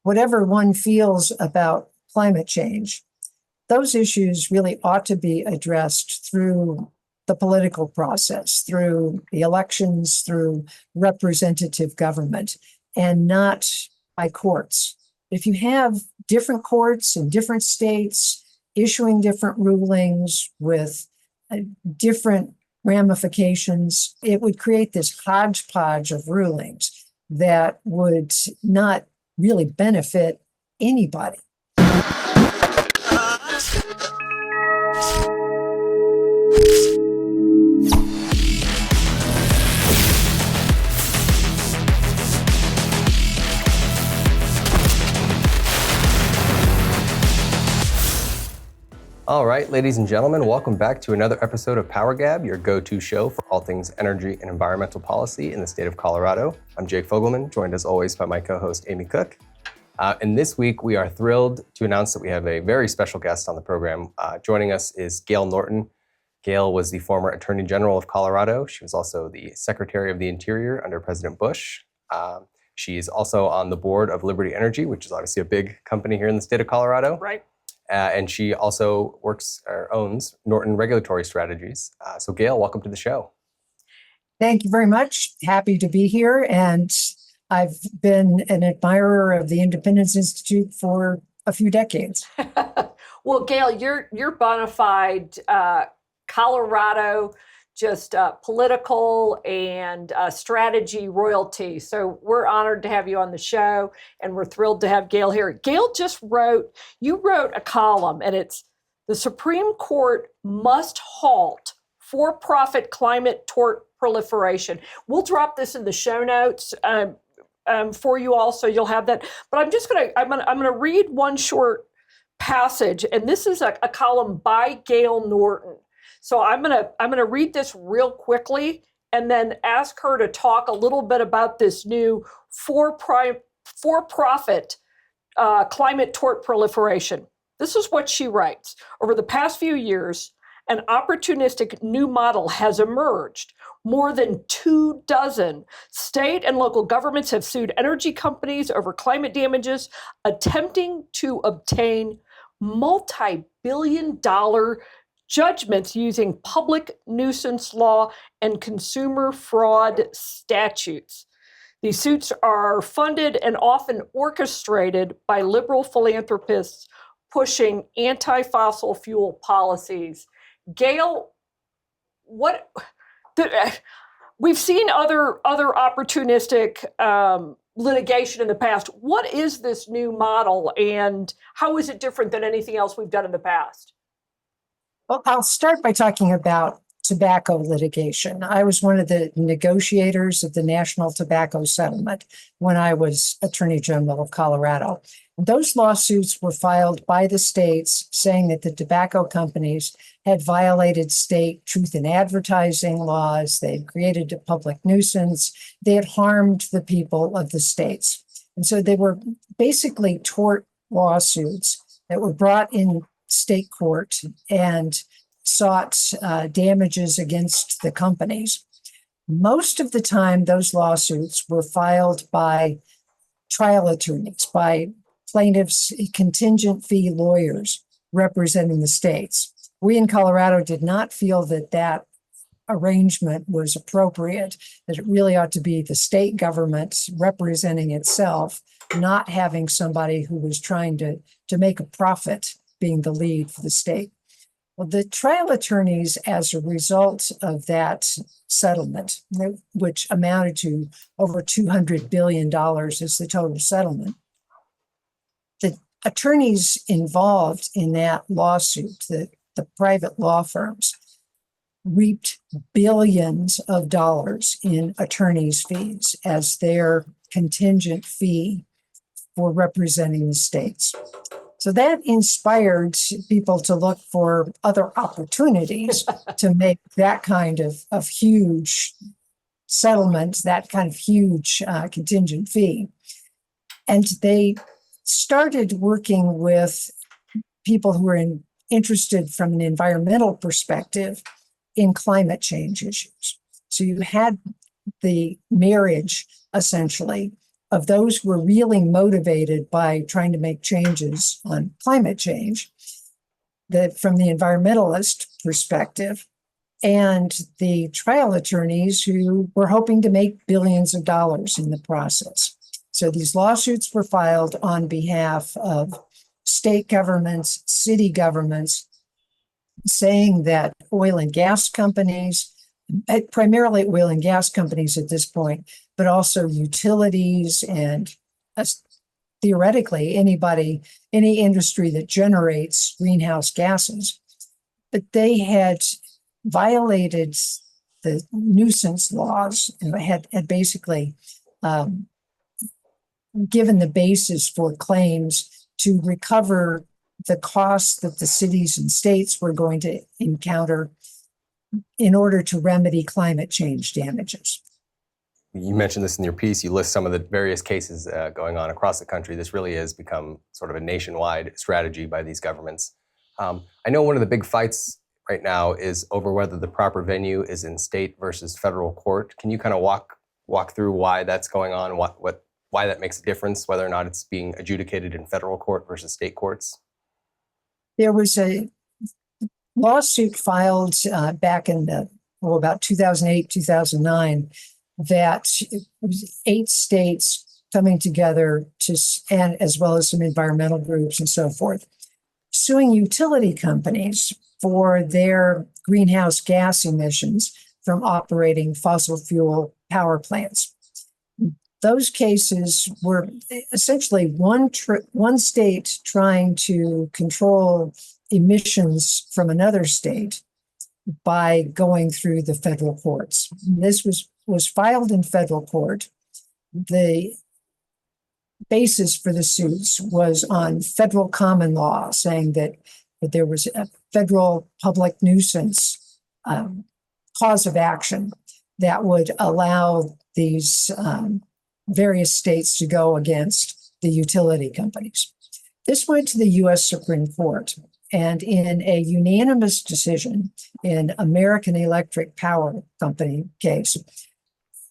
whatever one feels about climate change, those issues really ought to be addressed through the political process, through the elections, through representative government, and not by courts. If you have different courts in different states issuing different rulings with different ramifications, it would create this hodgepodge of rulings that would not really benefit anybody. All right, ladies and gentlemen, welcome back to another episode of PowerGab, your go-to show for all things energy and environmental policy in the state of Colorado. I'm Jake Fogleman, joined as always by my co-host, Amy Cooke. And this week, we are thrilled to announce that we have a very special guest on the program. Joining us is Gale Norton. Gale was the former Attorney General of Colorado. She was also the Secretary of the Interior under President Bush. She is also on the board of Liberty Energy, which is obviously a big company here in the state of Colorado. Right. And she also works or owns Norton Regulatory Strategies. So Gale, welcome to the show. Thank you very much. Happy to be here. And I've been an admirer of the Independence Institute for a few decades. Well, Gale, you're bona fide Colorado, just political and strategy royalty. So we're honored to have you on the show, and we're thrilled to have Gale here. Gale you wrote a column, and it's "The Supreme Court Must Halt For-Profit Climate Tort Proliferation." We'll drop this in the show notes for you all, so you'll have that. But I'm gonna read one short passage, and this is a column by Gale Norton. So I'm gonna read this real quickly and then ask her to talk a little bit about this new for-profit climate tort proliferation. This is what she writes. Over the past few years, an opportunistic new model has emerged. More than 24 state and local governments have sued energy companies over climate damages, attempting to obtain multi-billion-dollar judgments using public nuisance law and consumer fraud statutes. These suits are funded and often orchestrated by liberal philanthropists pushing anti-fossil fuel policies. Gale, we've seen other opportunistic litigation in the past. What is this new model, and how is it different than anything else we've done in the past? Well, I'll start by talking about tobacco litigation. I was one of the negotiators of the National Tobacco Settlement when I was Attorney General of Colorado. Those lawsuits were filed by the states saying that the tobacco companies had violated state truth in advertising laws, they had created a public nuisance, they had harmed the people of the states. And so they were basically tort lawsuits that were brought in state court and sought damages against the companies. Most of the time, those lawsuits were filed by trial attorneys, by plaintiffs' contingent fee lawyers representing the states. We in Colorado did not feel that that arrangement was appropriate, that it really ought to be the state government representing itself, not having somebody who was trying to make a profit being the lead for the state. Well, the trial attorneys, as a result of that settlement, which amounted to over $200 billion as the total settlement, the attorneys involved in that lawsuit, the private law firms, reaped billions of dollars in attorneys' fees as their contingent fee for representing the states. So that inspired people to look for other opportunities to make that kind of huge settlement, that kind of huge contingent fee. And they started working with people who were interested from an environmental perspective in climate change issues. So you had the marriage, essentially, of those who were really motivated by trying to make changes on climate change, that from the environmentalist perspective, and the trial attorneys who were hoping to make billions of dollars in the process. So these lawsuits were filed on behalf of state governments, city governments, saying that oil and gas companies, primarily oil and gas companies at this point, but also utilities and theoretically any industry that generates greenhouse gases, but they had violated the nuisance laws and had basically given the basis for claims to recover the costs that the cities and states were going to encounter in order to remedy climate change damages. You mentioned this in your piece. You list some of the various cases going on across the country. This really has become sort of a nationwide strategy by these governments. I know one of the big fights right now is over whether the proper venue is in state versus federal court. Can you kind of walk through why that's going on, why that makes a difference, whether or not it's being adjudicated in federal court versus state courts? There was a lawsuit filed back in about 2008, 2009, that it was 8 states coming together and as well as some environmental groups and so forth, suing utility companies for their greenhouse gas emissions from operating fossil fuel power plants. Those cases were essentially one state trying to control emissions from another state by going through the federal courts. This was filed in federal court. The basis for the suits was on federal common law, saying that there was a federal public nuisance cause of action that would allow these various states to go against the utility companies. This went to the U.S. Supreme Court, and in a unanimous decision in American Electric Power Company case,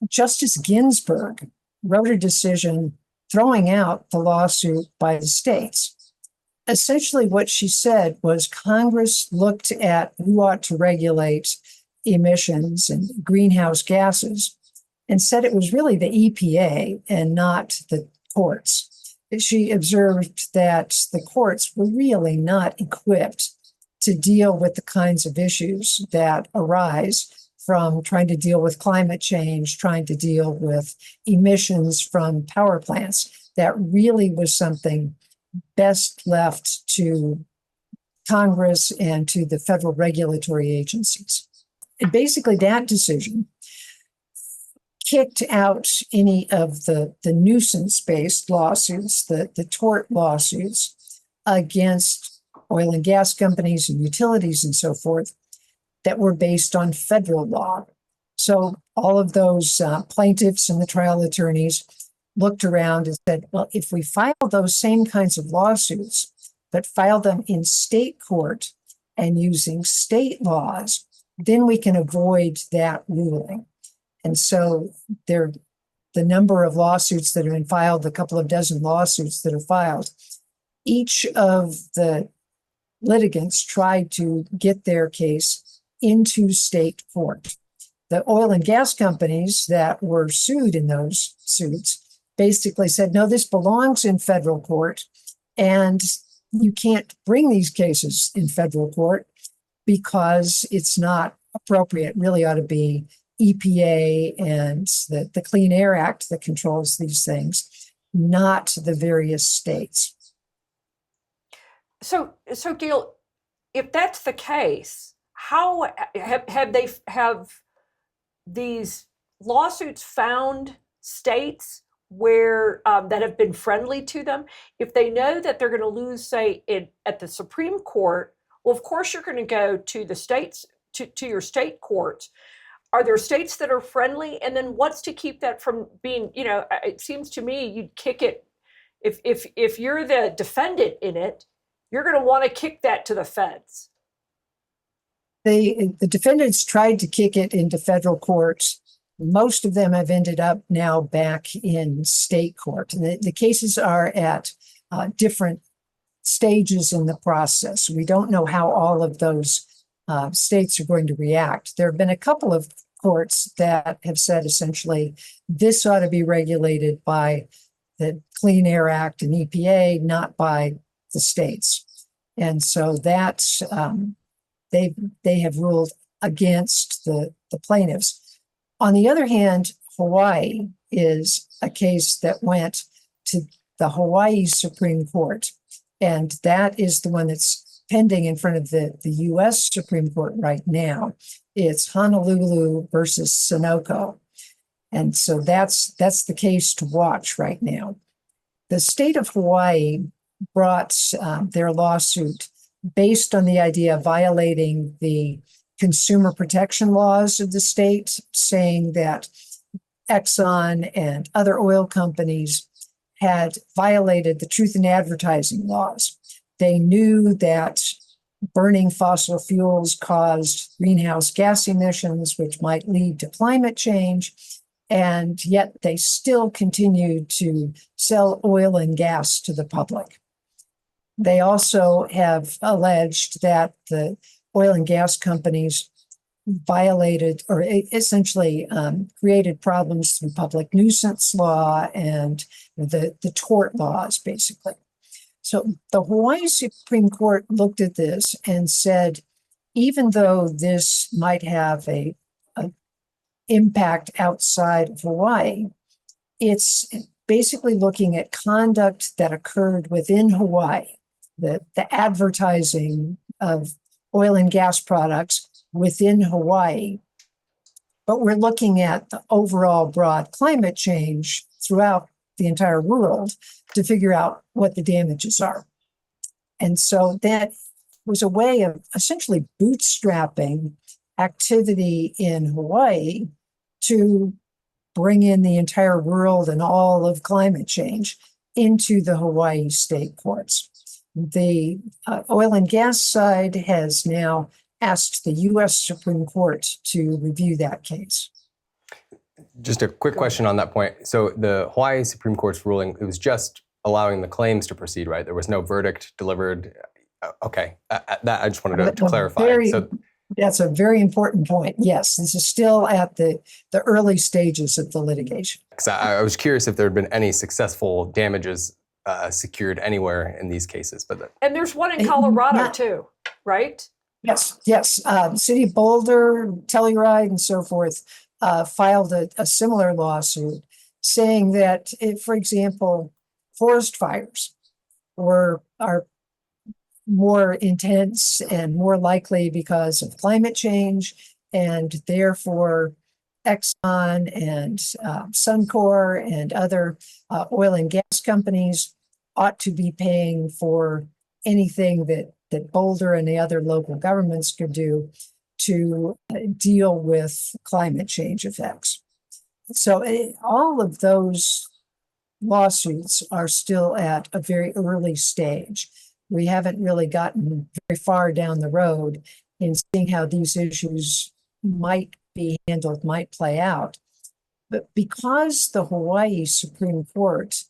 Justice Ginsburg wrote a decision throwing out the lawsuit by the states. Essentially, what she said was Congress looked at who ought to regulate emissions and greenhouse gases and said it was really the EPA and not the courts. She observed that the courts were really not equipped to deal with the kinds of issues that arise from trying to deal with climate change, trying to deal with emissions from power plants. That really was something best left to Congress and to the federal regulatory agencies. And basically, that decision kicked out any of the nuisance-based lawsuits, the tort lawsuits against oil and gas companies and utilities and so forth that were based on federal law. So all of those plaintiffs and the trial attorneys looked around and said, well, if we file those same kinds of lawsuits, but file them in state court and using state laws, then we can avoid that ruling. And so the number of lawsuits that have been filed, a couple of dozen lawsuits that are filed, each of the litigants tried to get their case into state court. The oil and gas companies that were sued in those suits basically said, no, this belongs in federal court, and you can't bring these cases in federal court because it's not appropriate. It really ought to be EPA and the Clean Air Act that controls these things, not the various states. So Gale, if that's the case, how have these lawsuits found states where that have been friendly to them? If they know that they're going to lose, say, at the Supreme Court, well, of course you're going to go to the states, to your state courts. Are there states that are friendly? And then what's to keep that from being, it seems to me you'd kick it, if you're the defendant in it, you're going to want to kick that to the feds. The defendants tried to kick it into federal courts Most of them have ended up now back in state court. And the cases are at different stages in the process. We don't know how all of those states are going to react. There have been a couple of courts that have said essentially this ought to be regulated by the Clean Air Act and EPA, not by the states. And so that's they have ruled against the plaintiffs. On the other hand, Hawaii is a case that went to the Hawaii Supreme Court, and that is the one that's pending in front of the U.S. Supreme Court right now. It's Honolulu versus Sunoco. And so that's the case to watch right now. The state of Hawaii brought their lawsuit based on the idea of violating the consumer protection laws of the state, saying that Exxon and other oil companies had violated the truth in advertising laws. They knew that burning fossil fuels caused greenhouse gas emissions, which might lead to climate change, and yet they still continued to sell oil and gas to the public. They also have alleged that the oil and gas companies violated or essentially created problems through public nuisance law and the tort laws, basically. So the Hawaii Supreme Court looked at this and said, even though this might have a impact outside of Hawaii, it's basically looking at conduct that occurred within Hawaii, the advertising of oil and gas products within Hawaii. But we're looking at the overall broad climate change throughout the entire world to figure out what the damages are. And so that was a way of essentially bootstrapping activity in Hawaii to bring in the entire world and all of climate change into the Hawaii state courts. The oil and gas side has now asked the U.S. Supreme Court to review that case. Just a quick question on that point. So the Hawaii Supreme Court's ruling, it was just allowing the claims to proceed, right? There was no verdict delivered. Okay, that I just wanted to clarify. That's a very important point. Yes, this is still at the early stages of the litigation. Because I was curious if there had been any successful damages secured anywhere in these cases. And there's one in Colorado too, right? Yes. City of Boulder, Telluride, and so forth filed a similar lawsuit saying that, for example, forest fires are more intense and more likely because of climate change, and therefore Exxon and Suncor and other oil and gas companies ought to be paying for anything that Boulder and the other local governments could do to deal with climate change effects. So all of those lawsuits are still at a very early stage. We haven't really gotten very far down the road in seeing how these issues might be handled, might play out. But because the Hawaii Supreme Court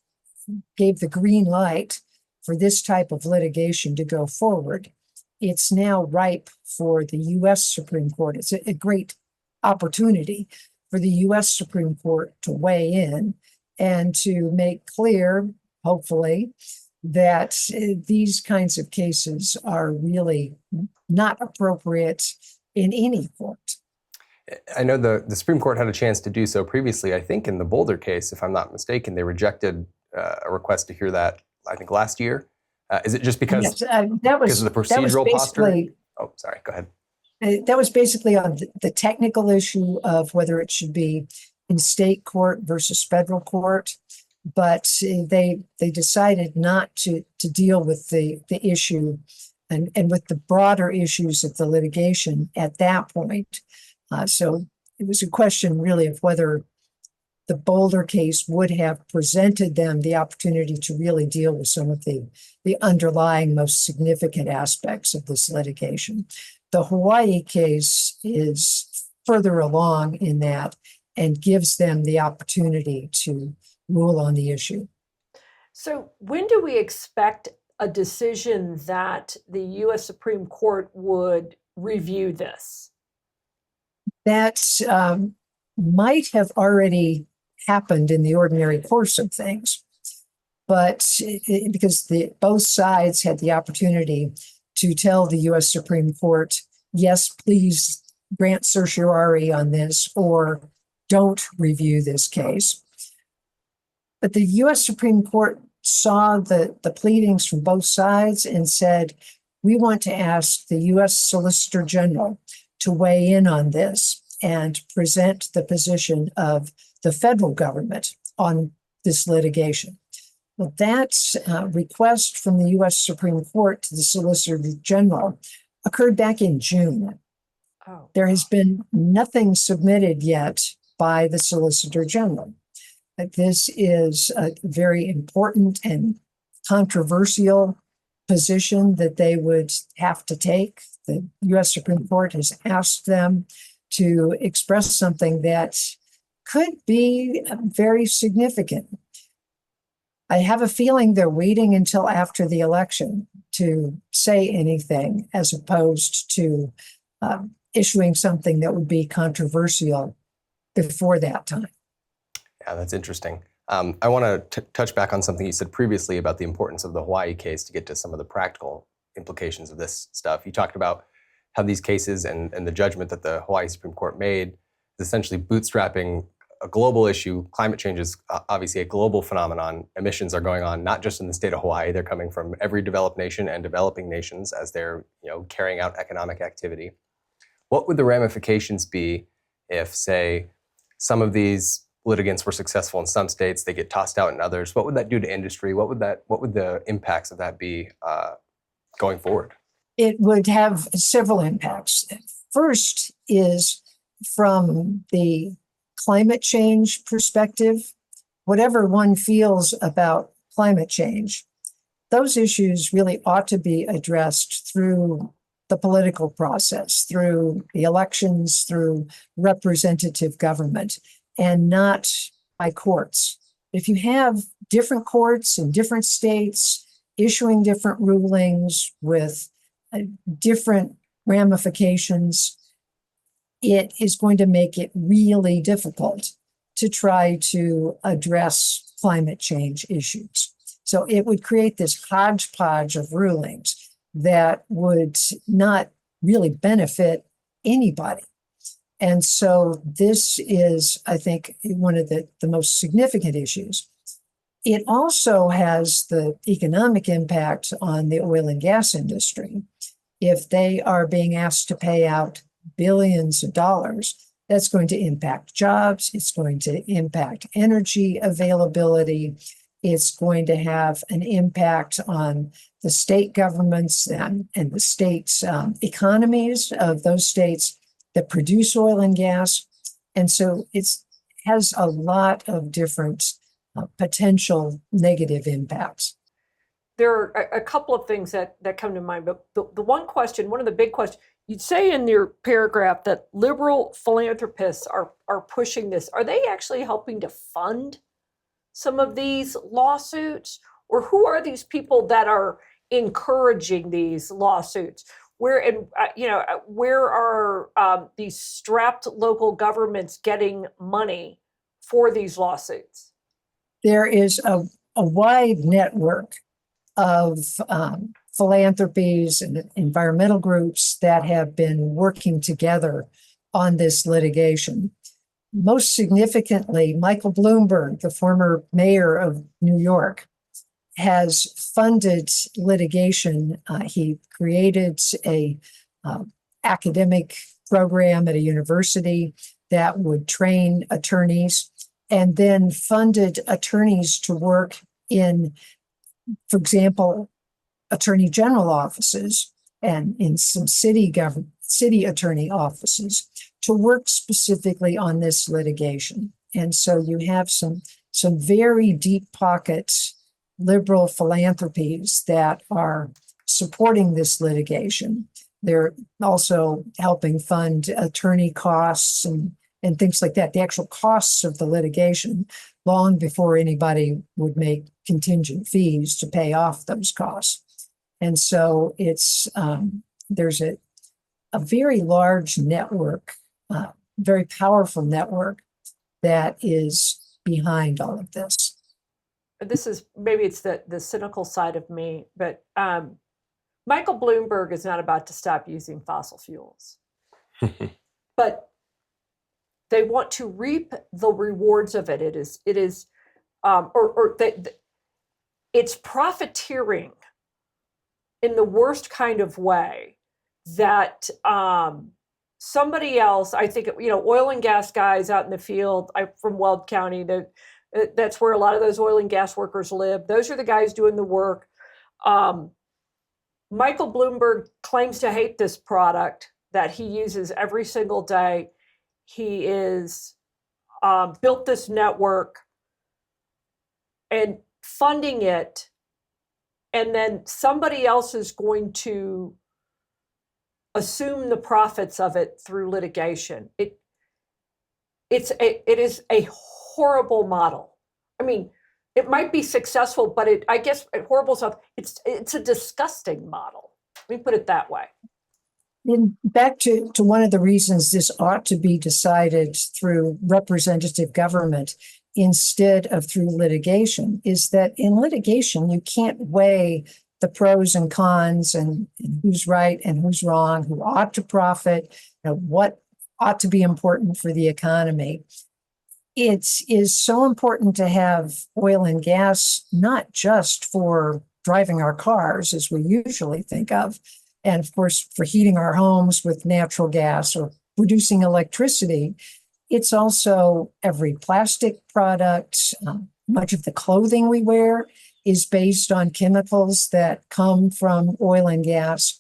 gave the green light for this type of litigation to go forward, it's now ripe for the U.S. Supreme Court. It's a great opportunity for the U.S. Supreme Court to weigh in and to make clear, hopefully, that these kinds of cases are really not appropriate in any court. I know the Supreme Court had a chance to do so previously. I think in the Boulder case, if I'm not mistaken, they rejected a request to hear that, I think, last year. Is it just because, because of the procedural posture? Oh, sorry, go ahead. That was basically on the technical issue of whether it should be in state court versus federal court. But they decided not to deal with the issue and with the broader issues of the litigation at that point. So it was a question really of whether the Boulder case would have presented them the opportunity to really deal with some of the underlying most significant aspects of this litigation. The Hawaii case is further along in that and gives them the opportunity to rule on the issue. So when do we expect a decision that the U.S. Supreme Court would review this? That might have already happened in the ordinary course of things, but because both sides had the opportunity to tell the U.S. Supreme Court, yes, please grant certiorari on this, or don't review this case. But the U.S. Supreme Court saw the pleadings from both sides and said, we want to ask the U.S. Solicitor General to weigh in on this and present the position of the federal government on this litigation. Well, that request from the U.S. Supreme Court to the Solicitor General occurred back in June. Oh. There has been nothing submitted yet by the Solicitor General. This is a very important and controversial position that they would have to take. The U.S. Supreme Court has asked them to express something that could be very significant. I have a feeling they're waiting until after the election to say anything, as opposed to issuing something that would be controversial before that time. Yeah, that's interesting. I want to touch back on something you said previously about the importance of the Hawaii case to get to some of the practical implications of this stuff. You talked about how these cases and the judgment that the Hawaii Supreme Court made is essentially bootstrapping a global issue. Climate change is obviously a global phenomenon. Emissions are going on not just in the state of Hawaii. They're coming from every developed nation and developing nations as they're carrying out economic activity. What would the ramifications be if, say, some of these litigants were successful in some states, they get tossed out in others? What would that do to industry? What would the impacts of that be going forward? It would have several impacts. First is from the climate change perspective. Whatever one feels about climate change, those issues really ought to be addressed through the political process, through the elections, through representative government, and not by courts. If you have different courts in different states issuing different rulings with different ramifications, it is going to make it really difficult to try to address climate change issues. So it would create this hodgepodge of rulings that would not really benefit anybody. And so this is, I think, one of the most significant issues. It also has the economic impact on the oil and gas industry. If they are being asked to pay out billions of dollars, that's going to impact jobs. It's going to impact energy availability. It's going to have an impact on the state governments and the states' economies of those states that produce oil and gas. And so it has a lot of different potential negative impacts. There are a couple of things that come to mind, but the one of the big questions, you'd say in your paragraph that liberal philanthropists are pushing this. Are they actually helping to fund some of these lawsuits? Or who are these people that are encouraging these lawsuits? Where are these strapped local governments getting money for these lawsuits? There is a wide network of philanthropies and environmental groups that have been working together on this litigation. Most significantly, Michael Bloomberg, the former mayor of New York, has funded litigation. He created a academic program at a university that would train attorneys, and then funded attorneys to work in, for example, attorney general offices and in some city attorney offices to work specifically on this litigation. And so you have some very deep pockets liberal philanthropies that are supporting this litigation. They're also helping fund attorney costs and and things like that, the actual costs of the litigation, long before anybody would make contingent fees to pay off those costs. And so it's there's a very large network, very powerful network that is behind all of this. This is, maybe it's the cynical side of me, but Michael Bloomberg is not about to stop using fossil fuels. But they want to reap the rewards of it. It's profiteering in the worst kind of way that somebody else, I think, oil and gas guys out in the field. I'm from Weld County. That's where a lot of those oil and gas workers live. Those are the guys doing the work. Michael Bloomberg claims to hate this product that he uses every single day. He is built this network and funding it, and then somebody else is going to assume the profits of it through litigation. It is a horrible model. I mean, it might be successful, but I guess horrible stuff. It's a disgusting model. Let me put it that way. And back to one of the reasons this ought to be decided through representative government instead of through litigation is that in litigation, you can't weigh the pros and cons and who's right and who's wrong, who ought to profit, what ought to be important for the economy. It is so important to have oil and gas, not just for driving our cars, as we usually think of, and of course, for heating our homes with natural gas or producing electricity. It's also every plastic product. Much of the clothing we wear is based on chemicals that come from oil and gas.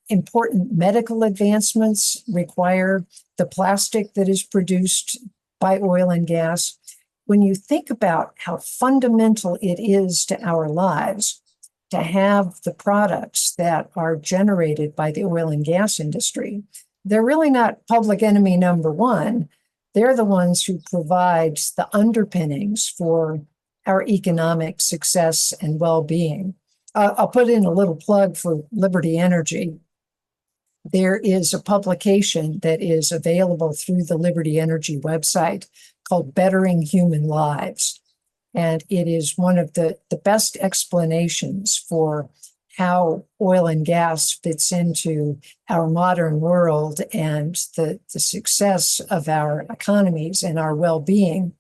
Important medical advancements require the plastic that is produced by oil and gas. When you think about how fundamental it is to our lives to have the products that are generated by the oil and gas industry, they're really not public enemy number one. They're the ones who provide the underpinnings for our economic success and well-being. I'll put in a little plug for Liberty Energy. There is a publication that is available through the Liberty Energy website called Bettering Human Lives. And it is one of the best explanations for how oil and gas fits into our modern world and the success of our economies and our well-being.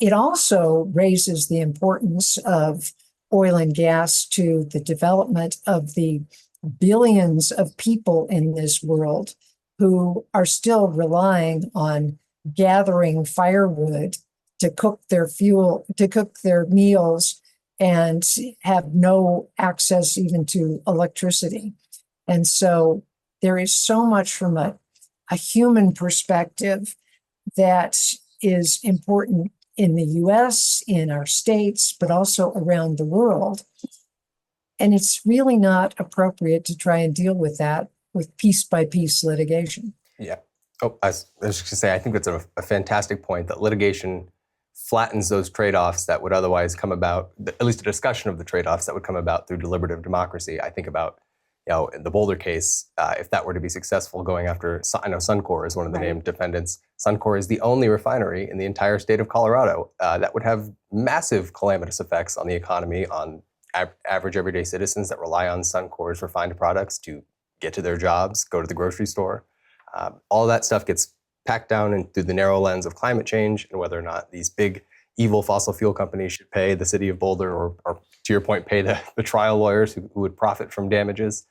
It also raises the importance of oil and gas to the development of the billions of people in this world who are still relying on gathering firewood to cook their fuel, to cook their meals, and have no access even to electricity. And so there is so much from a human perspective that is important in the US, in our states, but also around the world. And it's really not appropriate to try and deal with that with piece-by-piece litigation. Yeah. Oh, I was just going to say, I think that's a fantastic point, that litigation flattens those trade-offs that would otherwise come about, at least a discussion of the trade-offs that would come about through deliberative democracy. I think about, in the Boulder case, if that were to be successful going after, I know Suncor is one of the named defendants. Suncor is the only refinery in the entire state of Colorado that would have massive calamitous effects on the economy, on average everyday citizens that rely on Suncor's refined products to get to their jobs, go to the grocery store. All that stuff gets packed down and through the narrow lens of climate change and whether or not these big evil fossil fuel companies should pay the city of Boulder or to your point, pay the trial lawyers who would profit from damages.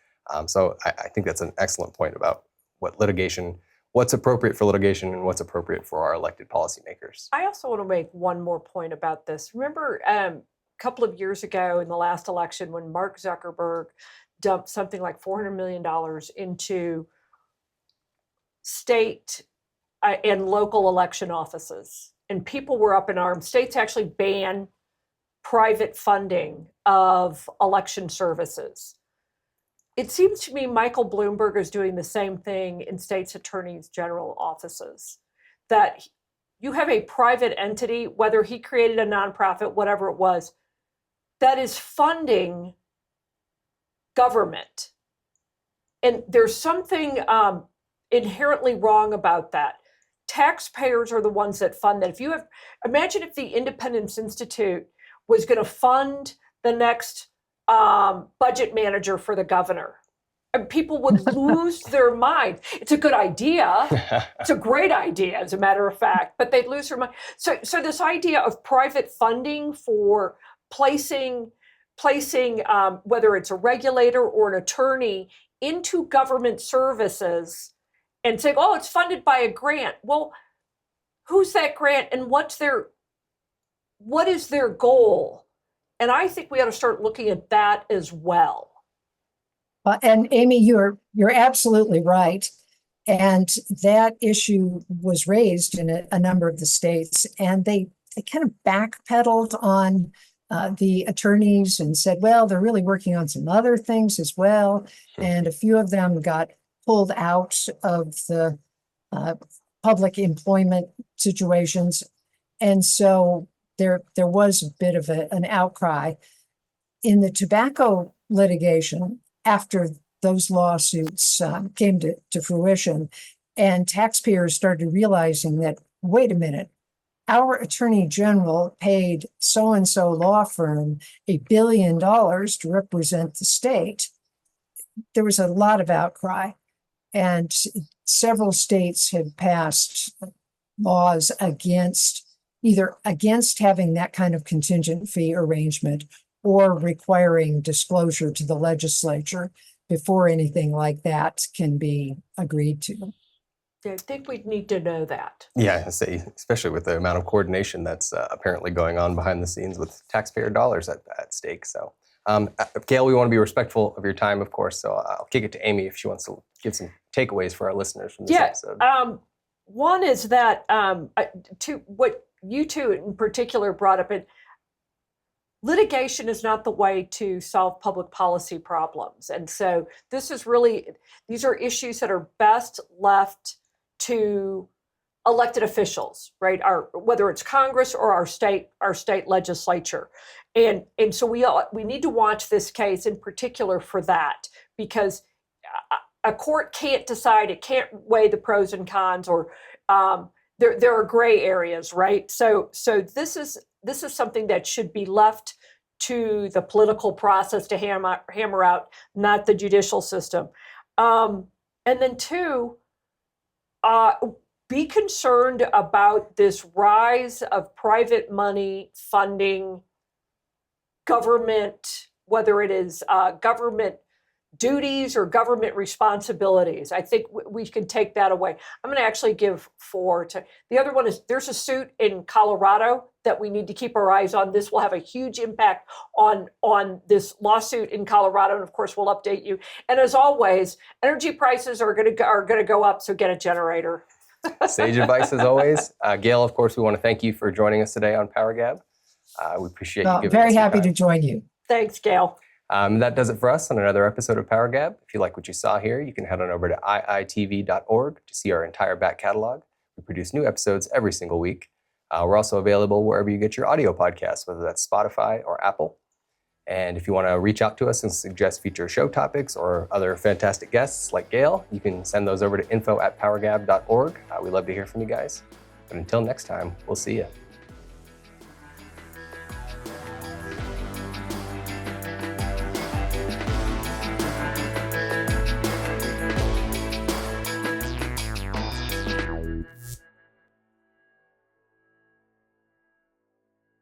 So I think that's an excellent point about what's appropriate for litigation and what's appropriate for our elected policymakers. I also want to make one more point about this. Remember a couple of years ago in the last election when Mark Zuckerberg dumped something like $400 million into state and local election offices, and people were up in arms. States actually ban private funding of election services. It seems to me Michael Bloomberg is doing the same thing in states' attorneys general offices, that you have a private entity, whether he created a nonprofit, whatever it was, that is funding government. And there's something inherently wrong about that. Taxpayers are the ones that fund that. Imagine if the Independence Institute was going to fund the next budget manager for the governor. And people would lose their mind. It's a good idea. It's a great idea, as a matter of fact, but they'd lose their mind. So this idea of private funding for placing whether it's a regulator or an attorney into government services and saying, oh, it's funded by a grant. Well, who's that grant and what is their goal? And I think we ought to start looking at that as well. And Amy, you're absolutely right. And that issue was raised in a number of the states, and they kind of backpedaled on the attorneys and said, well, they're really working on some other things as well. And a few of them got pulled out of the public employment situations. And so there was a bit of an outcry. In the tobacco litigation, after those lawsuits came to fruition, and taxpayers started realizing that, wait a minute, our attorney general paid so-and-so law firm $1 billion to represent the state. There was a lot of outcry, and several states had passed laws against having that kind of contingent fee arrangement or requiring disclosure to the legislature before anything like that can be agreed to. I think we'd need to know that. Yeah, especially with the amount of coordination that's apparently going on behind the scenes with taxpayer dollars at stake. So, Gale, we want to be respectful of your time, of course. So I'll kick it to Amy if she wants to give some takeaways for our listeners from this episode. One is that to what you two in particular brought up, litigation is not the way to solve public policy problems. And so these are issues that are best left to elected officials, right? Whether it's Congress or our state legislature. And so we need to watch this case in particular for that, because a court can't decide, it can't weigh the pros and cons, or there are gray areas, right? So this is something that should be left to the political process to hammer out, not the judicial system. And then two, be concerned about this rise of private money funding government, whether it is government duties or government responsibilities. I think we can take that away. I'm going to actually give 4 to the other one. Is there's a suit in Colorado that we need to keep our eyes on. This will have a huge impact on this lawsuit in Colorado, and of course we'll update you. And as always, energy prices are going to go up, so get a generator. Sage advice as always. Gale, of course, we want to thank you for joining us today on PowerGab. We appreciate you giving us very happy time to join you. Thanks, Gale. That does it for us on another episode of PowerGab. If you like what you saw here, you can head on over to iitv.org to see our entire back catalog. We produce new episodes every single week. We're also available wherever you get your audio podcasts, whether that's Spotify or Apple. And if you want to reach out to us and suggest future show topics or other fantastic guests like Gale, you can send those over to info@powergab.org. We love to hear from you guys. But until next time, we'll see you.